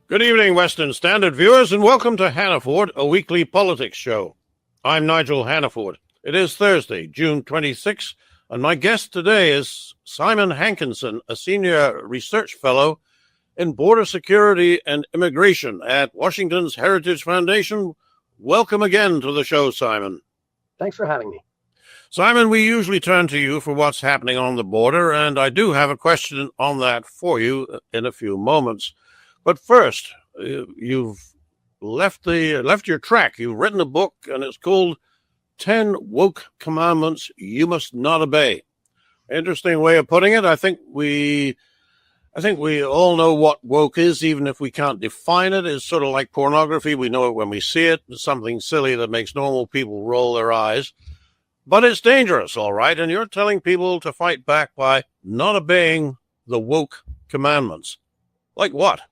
Good evening, Western Standard viewers, and welcome to Hannaford, a weekly politics show. I'm Nigel Hannaford. It is Thursday, June 26th, and my guest today is Simon Hankinson, a senior research fellow in border security and immigration at Washington's Heritage Foundation. Welcome again to the show, Simon. Thanks for having me. Simon, we usually turn to you for what's happening on the border, and I do have a question on that for you in a few moments. But first, you've left your track. You've written a book, and it's called 10 Woke Commandments You Must Not Obey. Interesting way of putting it. I think we all know what woke is, even if we can't define it. It's sort of like pornography. We know it when we see it. It's something silly that makes normal people roll their eyes. But it's dangerous, all right. And you're telling people to fight back by not obeying the woke commandments. Like what?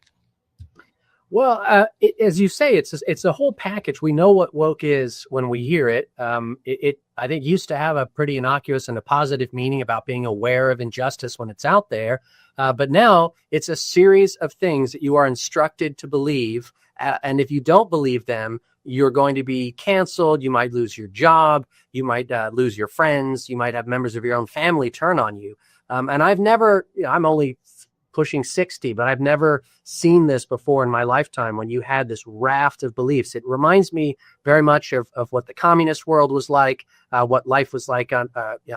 Well, as you say, it's a whole package. We know what woke is when we hear it. I think used to have a pretty innocuous and a positive meaning about being aware of injustice when it's out there. But now it's a series of things that you are instructed to believe. And if you don't believe them, you're going to be canceled. You might lose your job. You might lose your friends. You might have members of your own family turn on you. And I've never, I'm only pushing 60, but I've never seen this before in my lifetime when you had this raft of beliefs. It reminds me very much of what the communist world was like, what life was like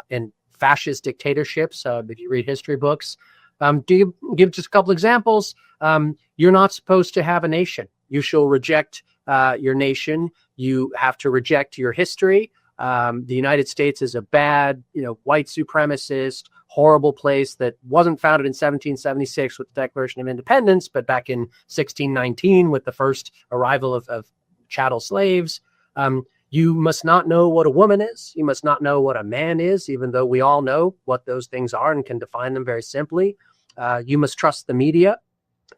in fascist dictatorships, if you read history books. Do you give just a couple examples? You're not supposed to have a nation. You shall reject your nation. You have to reject your history. The United States is a bad, white supremacist, horrible place that wasn't founded in 1776 with the Declaration of Independence, but back in 1619 with the first arrival of chattel slaves. You must not know what a woman is. You must not know what a man is, even though we all know what those things are and can define them very simply. You must trust the media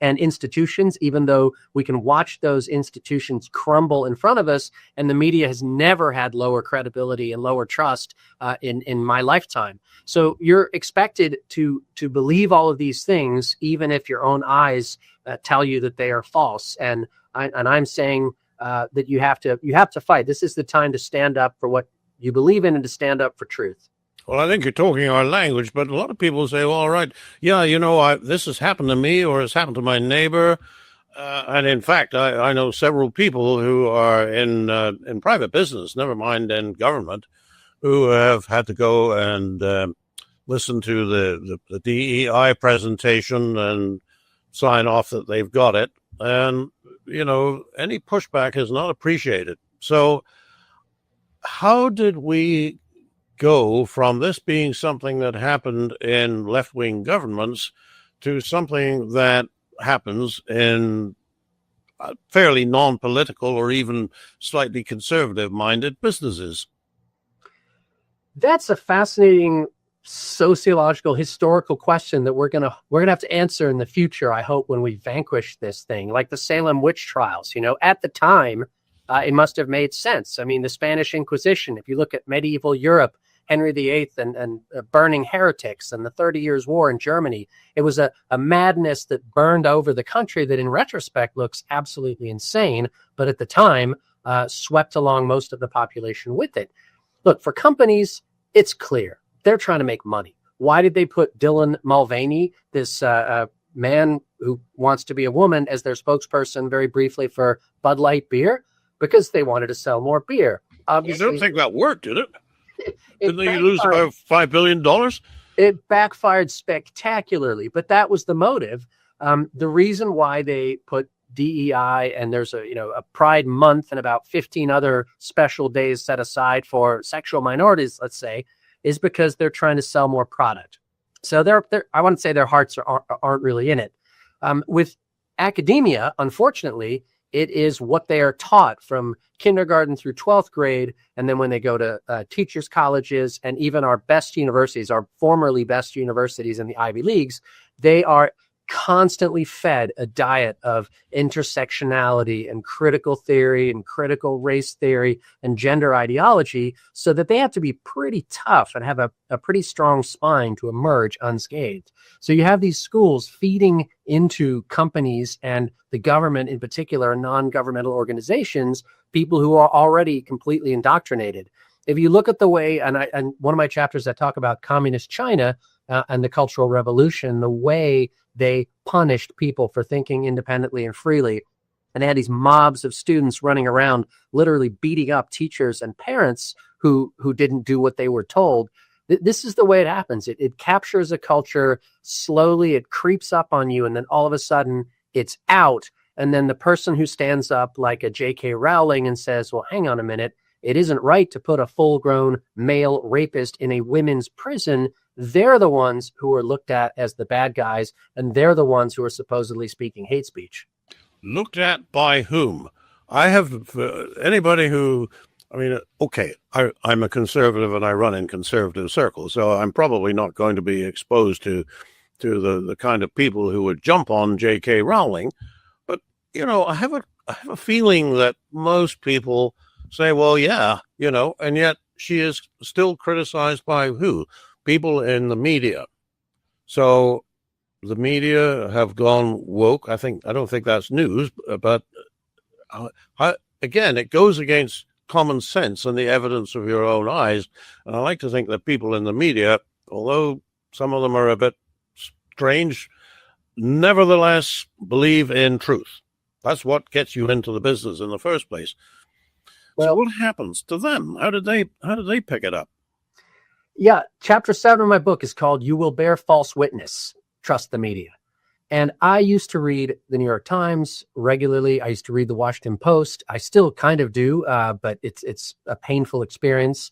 and institutions, even though we can watch those institutions crumble in front of us, and the media has never had lower credibility and lower trust in my lifetime. So you're expected to believe all of these things, even if your own eyes tell you that they are false. And I'm saying that you have to fight. This is the time to stand up for what you believe in and to stand up for truth. Well, I think you're talking our language, but a lot of people say, well, all right, yeah, this has happened to me or it's happened to my neighbor. And in fact, I know several people who are in private business, never mind in government, who have had to go and listen to the DEI presentation and sign off that they've got it. And, any pushback is not appreciated. So how did we go from this being something that happened in left-wing governments to something that happens in fairly non-political or even slightly conservative-minded businesses? That's a fascinating sociological, historical question that we're gonna have to answer in the future, I hope, when we vanquish this thing, like the Salem witch trials. At the time, it must have made sense. I mean, the Spanish Inquisition, if you look at medieval Europe, Henry VIII and burning heretics and the 30 Years' War in Germany. It was a madness that burned over the country that in retrospect looks absolutely insane, but at the time swept along most of the population with it. Look, for companies, it's clear. They're trying to make money. Why did they put Dylan Mulvaney, this man who wants to be a woman, as their spokesperson very briefly for Bud Light beer? Because they wanted to sell more beer. Obviously, you don't think that worked, did it? Didn't they lose about $5 billion? It backfired spectacularly, but that was the motive. The reason why they put DEI and there's a Pride Month and about 15 other special days set aside for sexual minorities, let's say, is because they're trying to sell more product. So I wouldn't say their hearts aren't really in it. With academia, unfortunately, it is what they are taught from kindergarten through 12th grade. And then when they go to teachers' colleges and even our best universities, our formerly best universities in the Ivy Leagues, they are constantly fed a diet of intersectionality and critical theory and critical race theory and gender ideology, so that they have to be pretty tough and have a pretty strong spine to emerge unscathed. So you have these schools feeding into companies and the government in particular, non-governmental organizations, people who are already completely indoctrinated. If you look at the way, and one of my chapters I talk about communist China and the Cultural Revolution, the way they punished people for thinking independently and freely. And they had these mobs of students running around, literally beating up teachers and parents who didn't do what they were told. This is the way it happens. It captures a culture slowly, it creeps up on you, and then all of a sudden it's out. And then the person who stands up like a J.K. Rowling and says, well, hang on a minute, it isn't right to put a full-grown male rapist in a women's prison. They're the ones who are looked at as the bad guys, and they're the ones who are supposedly speaking hate speech. Looked at by whom? I have anybody who, I mean, okay, I'm a conservative and I run in conservative circles, so I'm probably not going to be exposed to the kind of people who would jump on J.K. Rowling. But, I have a feeling that most people say, well, yeah, and yet she is still criticized by who? People in the media. So the media have gone woke. I don't think that's news, but again, it goes against common sense and the evidence of your own eyes. And I like to think that people in the media, although some of them are a bit strange, nevertheless believe in truth. That's what gets you into the business in the first place. Well, so what happens to them? How did they pick it up? Yeah, chapter 7 of my book is called "You Will Bear False Witness, Trust the Media." And I used to read the New York Times regularly. I used to read the Washington Post. I still kind of do, but it's a painful experience.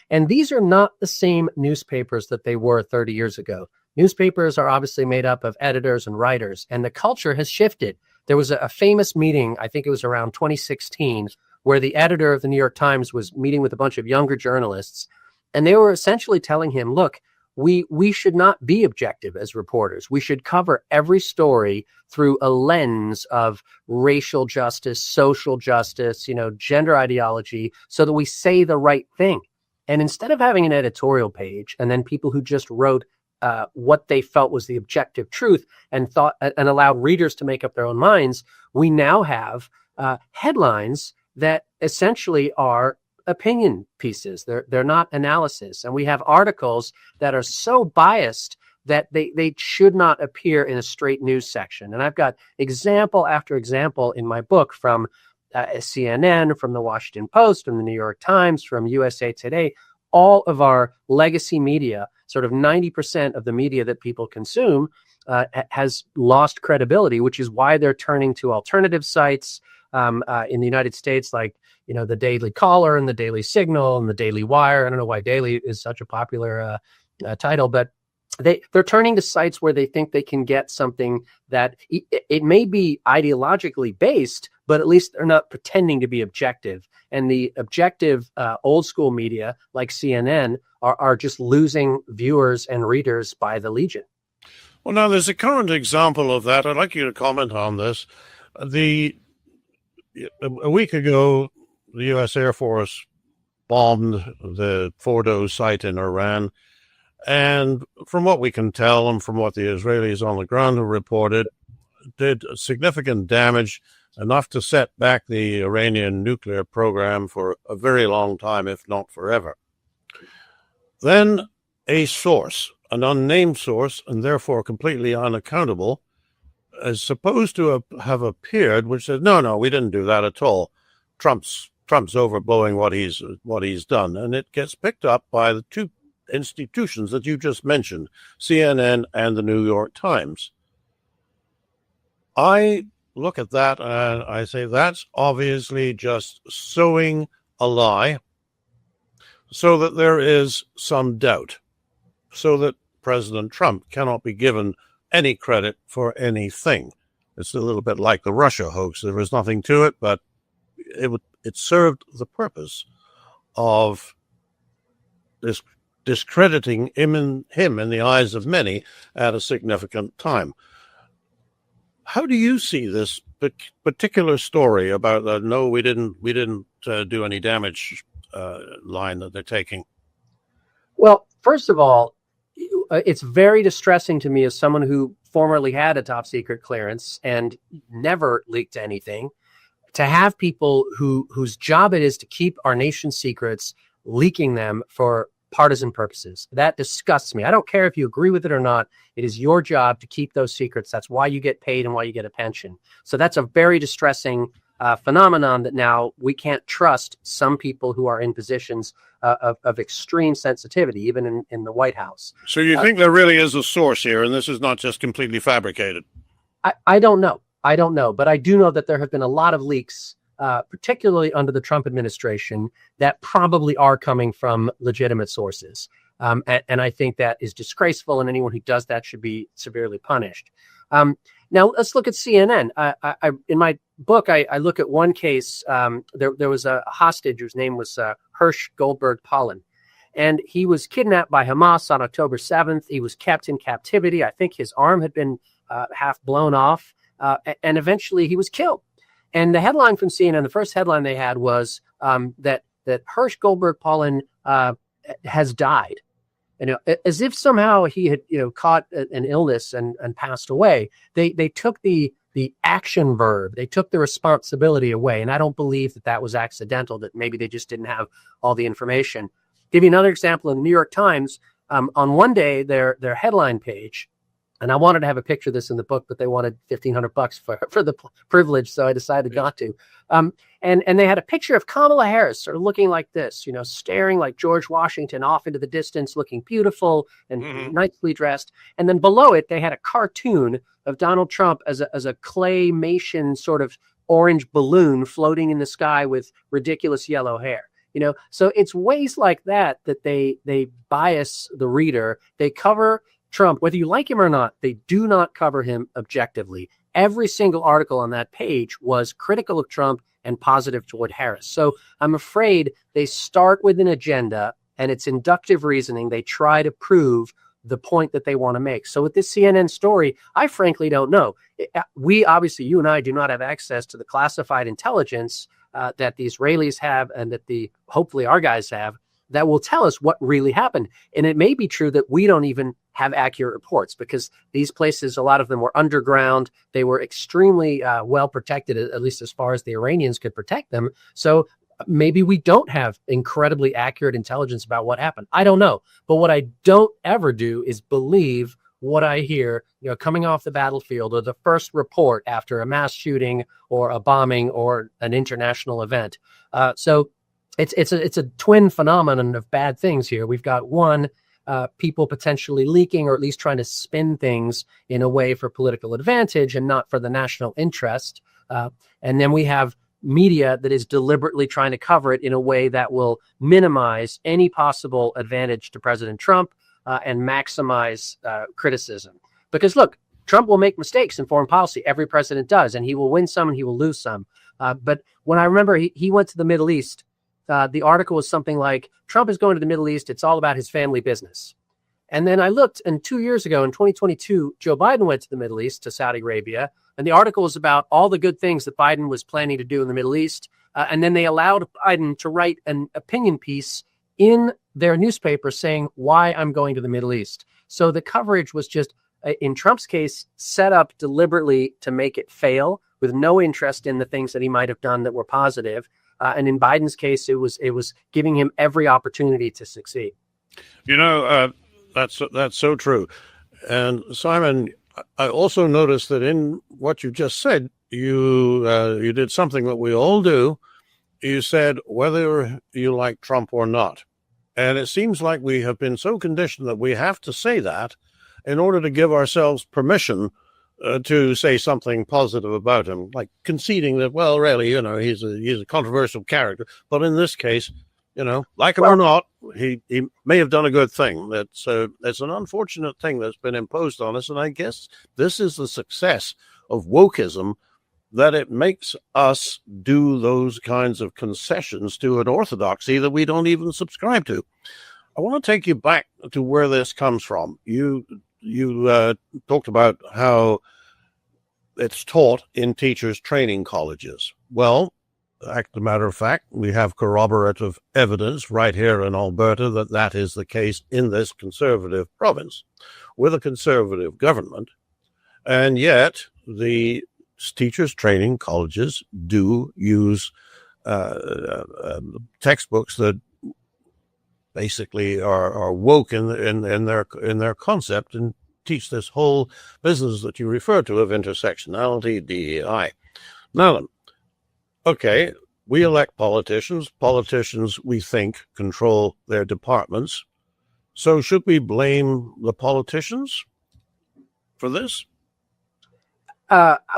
And these are not the same newspapers that they were 30 years ago. Newspapers are obviously made up of editors and writers, and the culture has shifted. There was a famous meeting, I think it was around 2016, where the editor of the New York Times was meeting with a bunch of younger journalists, and they were essentially telling him, look, we should not be objective as reporters. We should cover every story through a lens of racial justice, social justice, gender ideology, so that we say the right thing. And instead of having an editorial page and then people who just wrote what they felt was the objective truth and thought and allowed readers to make up their own minds, we now have headlines that essentially are opinion pieces. They're not analysis. And we have articles that are so biased that they should not appear in a straight news section. And I've got example after example in my book from CNN, from the Washington Post, from the New York Times, from USA Today. All of our legacy media, sort of 90% of the media that people consume, has lost credibility, which is why they're turning to alternative sites in the United States, like the Daily Caller and the Daily Signal and the Daily Wire. I don't know why Daily is such a popular title, but they're turning to sites where they think they can get something that it may be ideologically based, but at least they're not pretending to be objective. And the objective old school media like CNN are just losing viewers and readers by the legion. Well, now there's a current example of that. I'd like you to comment on this. A week ago, the U.S. Air Force bombed the Fordo site in Iran. And from what we can tell and from what the Israelis on the ground have reported, did significant damage, enough to set back the Iranian nuclear program for a very long time, if not forever. Then a source, an unnamed source, and therefore completely unaccountable, is supposed to have appeared, which said, no, we didn't do that at all. Trump's overblowing what he's done. And it gets picked up by the two institutions that you just mentioned, CNN and the New York Times. I look at that and I say that's obviously just sowing a lie so that there is some doubt, so that President Trump cannot be given any credit for anything. It's a little bit like the Russia hoax. There was nothing to it, but it served the purpose of discrediting him in the eyes of many at a significant time. How do you see this particular story about the no, we didn't do any damage line that they're taking? Well, first of all, it's very distressing to me as someone who formerly had a top secret clearance and never leaked anything, to have people whose job it is to keep our nation's secrets leaking them for partisan purposes. That disgusts me. I don't care if you agree with it or not. It is your job to keep those secrets. That's why you get paid and why you get a pension. So that's a very distressing phenomenon, that now we can't trust some people who are in positions of extreme sensitivity, even in the White House. So you think there really is a source here, and this is not just completely fabricated? I don't know. I don't know. But I do know that there have been a lot of leaks, particularly under the Trump administration, that probably are coming from legitimate sources. And I think that is disgraceful, and anyone who does that should be severely punished. Now, let's look at CNN. In my book, I look at one case. There was a hostage whose name was Hersh Goldberg Pollen, and he was kidnapped by Hamas on October 7th. He was kept in captivity. I think his arm had been half blown off, and eventually he was killed. And the headline from CNN, the first headline they had was that Hersh Goldberg Pollen has died. As if somehow he had, caught an illness and passed away. They took the action verb, they took the responsibility away, and I don't believe that was accidental. That maybe they just didn't have all the information. Give you another example in the New York Times. On one day, their headline page, and I wanted to have a picture of this in the book, but they wanted $1,500 for the privilege, so I decided not to. And they had a picture of Kamala Harris sort of looking like this, staring like George Washington off into the distance, looking beautiful and nicely dressed. And then below it, they had a cartoon of Donald Trump as a claymation sort of orange balloon floating in the sky with ridiculous yellow hair. So it's ways like that they bias the reader. They cover Trump, whether you like him or not. They do not cover him objectively. Every single article on that page was critical of Trump and positive toward Harris. So I'm afraid they start with an agenda, and it's inductive reasoning. They try to prove the point that they want to make. So with this CNN story, I frankly don't know. We obviously, you and I, do not have access to the classified intelligence that the Israelis have, and that hopefully our guys have, that will tell us what really happened. And it may be true that we don't even have accurate reports, because these places, a lot of them were underground. They were extremely well protected, at least as far as the Iranians could protect them. So maybe we don't have incredibly accurate intelligence about what happened. I don't know. But what I don't ever do is believe what I hear, coming off the battlefield, or the first report after a mass shooting or a bombing or an international event. So it's a twin phenomenon of bad things here. We've got one, people potentially leaking, or at least trying to spin things in a way for political advantage and not for the national interest. And then we have media that is deliberately trying to cover it in a way that will minimize any possible advantage to President Trump and maximize criticism. Because look, Trump will make mistakes in foreign policy. Every president does, and he will win some and he will lose some. But when I remember he went to the Middle East, the article was something like, Trump is going to the Middle East. It's all about his family business. And then I looked, and 2 years ago in 2022, Joe Biden went to the Middle East, to Saudi Arabia. And the article was about all the good things that Biden was planning to do in the Middle East. And then they allowed Biden to write an opinion piece in their newspaper saying why I'm going to the Middle East. So the coverage was just, in Trump's case, set up deliberately to make it fail, with no interest in the things that he might have done that were positive. And in Biden's case, it was giving him every opportunity to succeed. That's so true. And Simon, I also noticed that in what you just said, you did something that we all do. You said whether you like Trump or not. And it seems like we have been so conditioned that we have to say that in order to give ourselves permission to say something positive about him, like conceding that, well, really, he's a controversial character. But in this case, like him or not, he may have done a good thing. That's an unfortunate thing that's been imposed on us. And I guess this is the success of wokeism, that it makes us do those kinds of concessions to an orthodoxy that we don't even subscribe to. I want to take you back to where this comes from. You talked about how it's taught in teachers' training colleges. Well, as a matter of fact, we have corroborative evidence right here in Alberta that that is the case in this conservative province with a conservative government. And yet the teachers' training colleges do use textbooks that basically are woke in their concept and teach this whole business that you refer to of intersectionality, DEI. Now then, okay, we elect politicians. Politicians, we think, control their departments. So should we blame the politicians for this?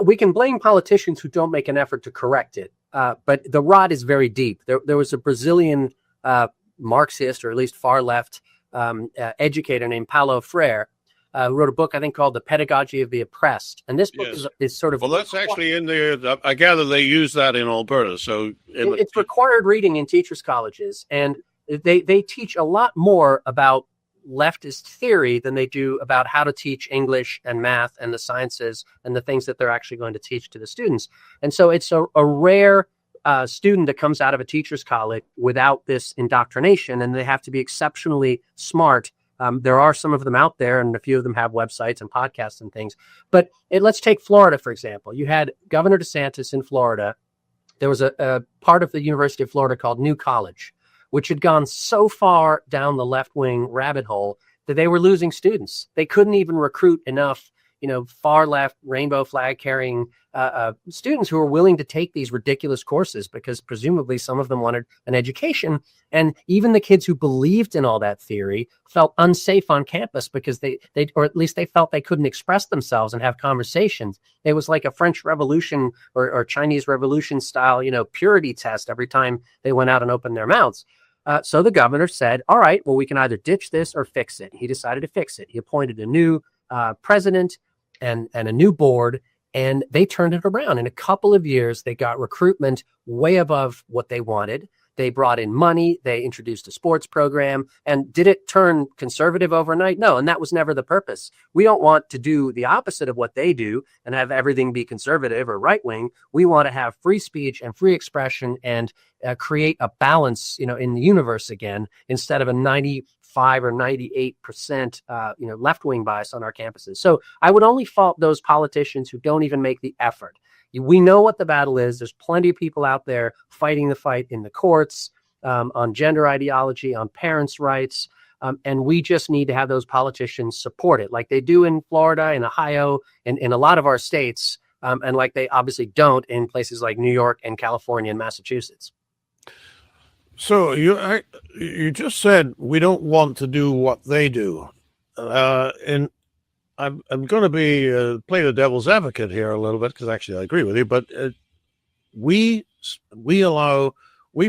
We can blame politicians who don't make an effort to correct it. But the rot is very deep. There was a Brazilian Marxist, or at least far left educator named Paulo Freire, who wrote a book, I think, called The Pedagogy of the Oppressed. And this book is sort of... Well, that's actually in there. I gather they use that in Alberta. So it's required reading in teachers' colleges. And they teach a lot more about leftist theory than they do about how to teach English and math and the sciences and the things that they're actually going to teach to the students. And so it's a rare student that comes out of a teacher's college without this indoctrination, and they have to be exceptionally smart. There are some of them out there, and a few of them have websites and podcasts and things. But let's take Florida, for example. You had Governor DeSantis in Florida. There was a part of the University of Florida called New College, which had gone so far down the left-wing rabbit hole that they were losing students. They couldn't even recruit enough, far left rainbow flag carrying students who were willing to take these ridiculous courses, because presumably some of them wanted an education. And even the kids who believed in all that theory felt unsafe on campus because they or at least they felt they couldn't express themselves and have conversations. It was like a French Revolution or Chinese Revolution style, purity test every time they went out and opened their mouths. So the governor said, all right, well, we can either ditch this or fix it. He decided to fix it. He appointed a new president and a new board, and they turned it around. In a couple of years, they got recruitment way above what they wanted. They brought in money. They introduced a sports program. And did it turn conservative overnight? No, and that was never the purpose. We don't want to do the opposite of what they do and have everything be conservative or right-wing. We want to have free speech and free expression and create a balance, in the universe again, instead of a 95 or 98%, left-wing bias on our campuses. So I would only fault those politicians who don't even make the effort. We know what the battle is. There's plenty of people out there fighting the fight in the courts, on gender ideology, on parents' rights. And we just need to have those politicians support it like they do in Florida, in Ohio, and in a lot of our states, and like they obviously don't in places like New York and California and Massachusetts. So you just said we don't want to do what they do. And I'm going to be play the devil's advocate here a little bit, because actually I agree with you. But we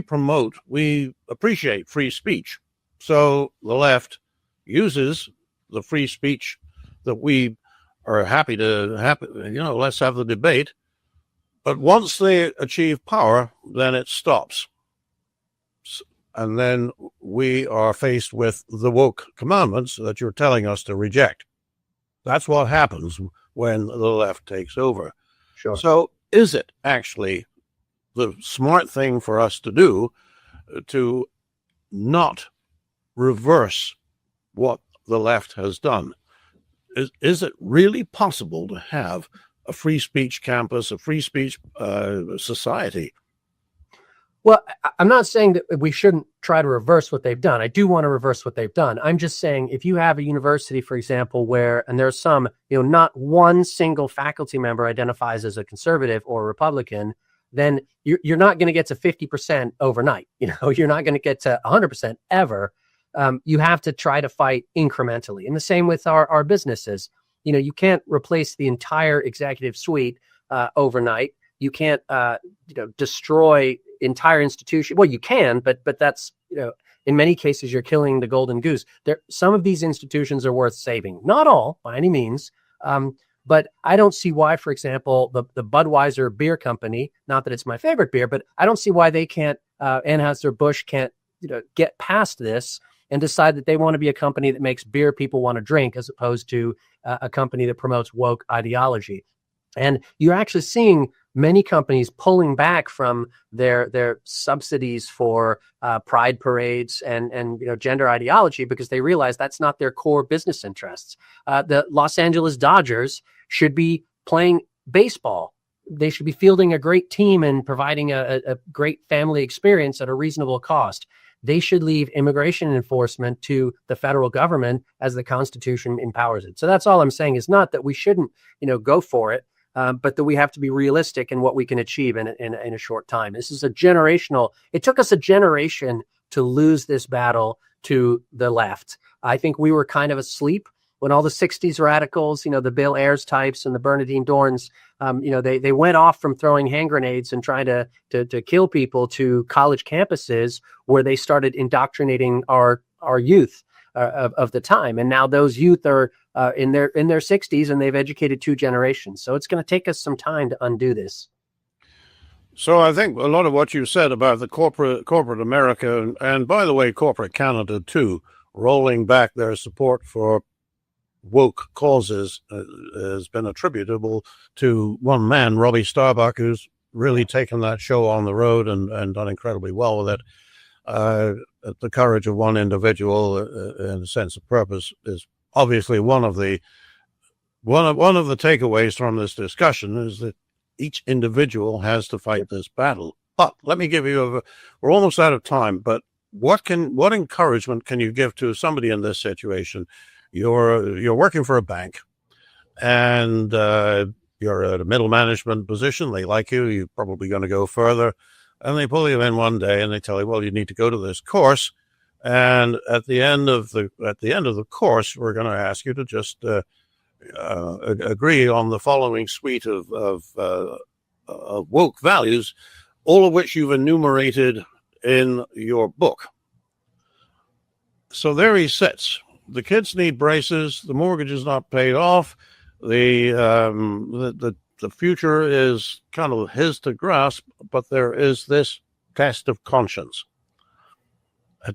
promote, we appreciate free speech. So the left uses the free speech that we are happy to have. Let's have the debate. But once they achieve power, then it stops. And then we are faced with the woke commandments that you're telling us to reject. That's what happens when the left takes over. Sure. So is it actually the smart thing for us to do to not reverse what the left has done? Is it really possible to have a free speech campus, a free speech society? Well, I'm not saying that we shouldn't try to reverse what they've done. I do want to reverse what they've done. I'm just saying if you have a university, for example, where, and there's some, not one single faculty member identifies as a conservative or Republican, then you're not going to get to 50% overnight. You're not going to get to 100% ever. You have to try to fight incrementally. And the same with our businesses. You can't replace the entire executive suite overnight. You can't, destroy entire institution. Well, you can, but that's, in many cases, you're killing the golden goose. Some of these institutions are worth saving. Not all, by any means. But I don't see why, for example, the Budweiser beer company, not that it's my favorite beer, but I don't see why they can't, Anheuser-Busch can't, get past this and decide that they want to be a company that makes beer people want to drink, as opposed to a company that promotes woke ideology. And you're actually seeing many companies pulling back from their subsidies for pride parades and gender ideology, because they realize that's not their core business interests. The Los Angeles Dodgers should be playing baseball. They should be fielding a great team and providing a great family experience at a reasonable cost. They should leave immigration enforcement to the federal government as the Constitution empowers it. So that's all I'm saying, is not that we shouldn't, go for it, but that we have to be realistic in what we can achieve in a short time. This is it took us a generation to lose this battle to the left. I think we were kind of asleep when all the 60s radicals, the Bill Ayers types and the Bernardine Dorns, they went off from throwing hand grenades and trying to kill people to college campuses, where they started indoctrinating our youth of the time. And now those youth are in their 60s, and they've educated 2 generations. So it's going to take us some time to undo this. So I think a lot of what you said about the corporate America, and by the way, corporate Canada too, rolling back their support for woke causes, has been attributable to one man, Robbie Starbuck, who's really taken that show on the road and done incredibly well with it. The courage of one individual and a sense of purpose is obviously one of the takeaways from this discussion, is that each individual has to fight this battle. But let me give you we're almost out of time, but what encouragement can you give to somebody in this situation? You're working for a bank, and you're at a middle management position. They like you. You're probably going to go further, and they pull you in one day and they tell you, well, you need to go to this course, and at the end of the course, we're going to ask you to just agree on the following suite of woke values, all of which you've enumerated in your book. So there he sits. The kids need braces. The mortgage is not paid off. The future is kind of his to grasp, but there is this test of conscience.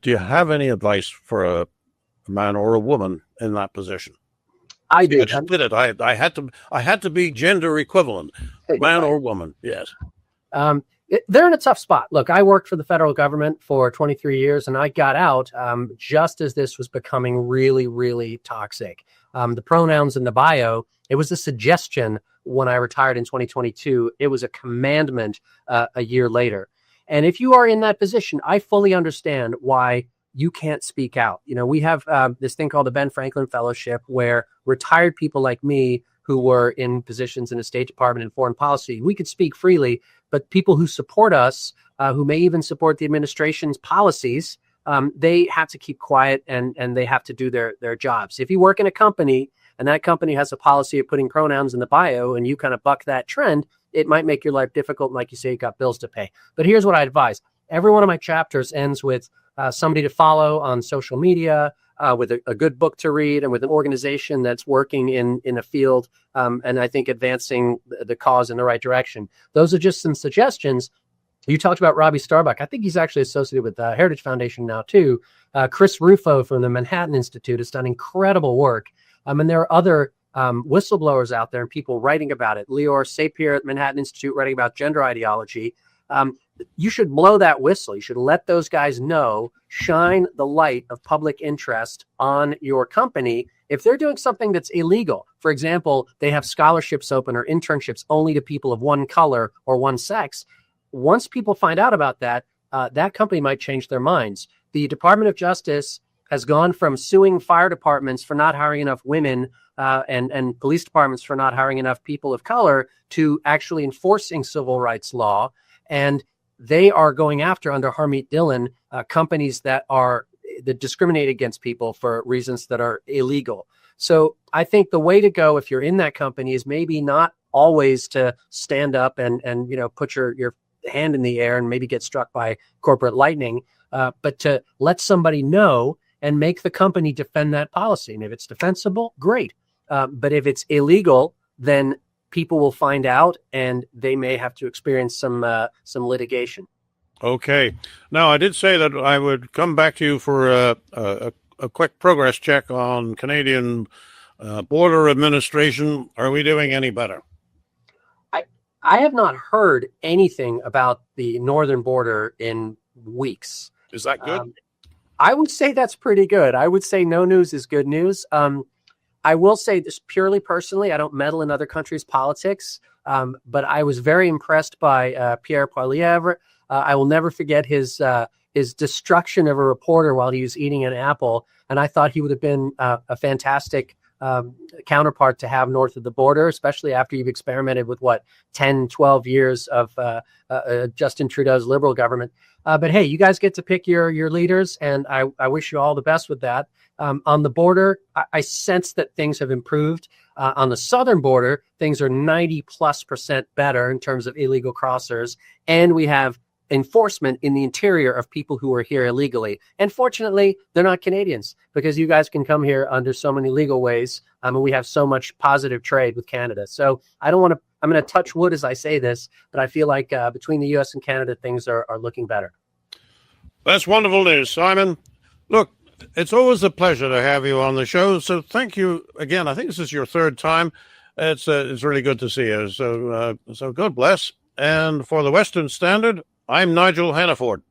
Do you have any advice for a man or a woman in that position? I do. I just did it. I had to be gender equivalent, man or woman. Yes. They're in a tough spot. Look, I worked for the federal government for 23 years, and I got out just as this was becoming really, really toxic. The pronouns in the bio, it was a suggestion when I retired in 2022. It was a commandment a year later. And if you are in that position, I fully understand why you can't speak out. We have this thing called the Ben Franklin Fellowship, where retired people like me who were in positions in the State Department and foreign policy, we could speak freely, but people who support us, who may even support the administration's policies, they have to keep quiet and they have to do their jobs. If you work in a company and that company has a policy of putting pronouns in the bio and you kind of buck that trend, it might make your life difficult. And like you say, you got bills to pay. But here's what I advise. Every one of my chapters ends with somebody to follow on social media, with a good book to read, and with an organization that's working in a field and I think advancing the cause in the right direction. Those are just some suggestions. You talked about Robbie Starbuck. I think he's actually associated with the Heritage Foundation now too. Chris Rufo from the Manhattan Institute has done incredible work. And there are other whistleblowers out there and people writing about it. Leor Sapir at Manhattan Institute writing about gender ideology. You should blow that whistle. You should let those guys know, shine the light of public interest on your company. If they're doing something that's illegal, for example, they have scholarships open or internships only to people of one color or one sex. Once people find out about that, that company might change their minds. The Department of Justice has gone from suing fire departments for not hiring enough women and police departments for not hiring enough people of color to actually enforcing civil rights law. And they are going after, under Harmeet Dillon, companies that discriminate against people for reasons that are illegal. So I think the way to go, if you're in that company, is maybe not always to stand up and put your hand in the air and maybe get struck by corporate lightning, but to let somebody know and make the company defend that policy. And if it's defensible, great. But if it's illegal, then people will find out and they may have to experience some litigation. Okay. Now, I did say that I would come back to you for a quick progress check on Canadian border administration. Are we doing any better? I have not heard anything about the northern border in weeks. Is that good? I would say that's pretty good. I would say no news is good news. I will say this purely personally. I don't meddle in other countries' politics, but I was very impressed by Pierre Poilievre. I will never forget his destruction of a reporter while he was eating an apple, and I thought he would have been a fantastic counterpart to have north of the border, especially after you've experimented with 10, 12 years of Justin Trudeau's Liberal government. But hey, you guys get to pick your leaders, and I wish you all the best with that. On the border, I sense that things have improved. On the southern border, things are 90+% better in terms of illegal crossers, and we have enforcement in the interior of people who are here illegally. And fortunately, they're not Canadians, because you guys can come here under so many legal ways. And we have so much positive trade with Canada. So I'm going to touch wood as I say this, but I feel like between the US and Canada, things are looking better. That's wonderful news, Simon. Look, it's always a pleasure to have you on the show. So thank you again. I think this is your third time. It's really good to see you. So God bless. And for the Western Standard, I'm Nigel Hannaford.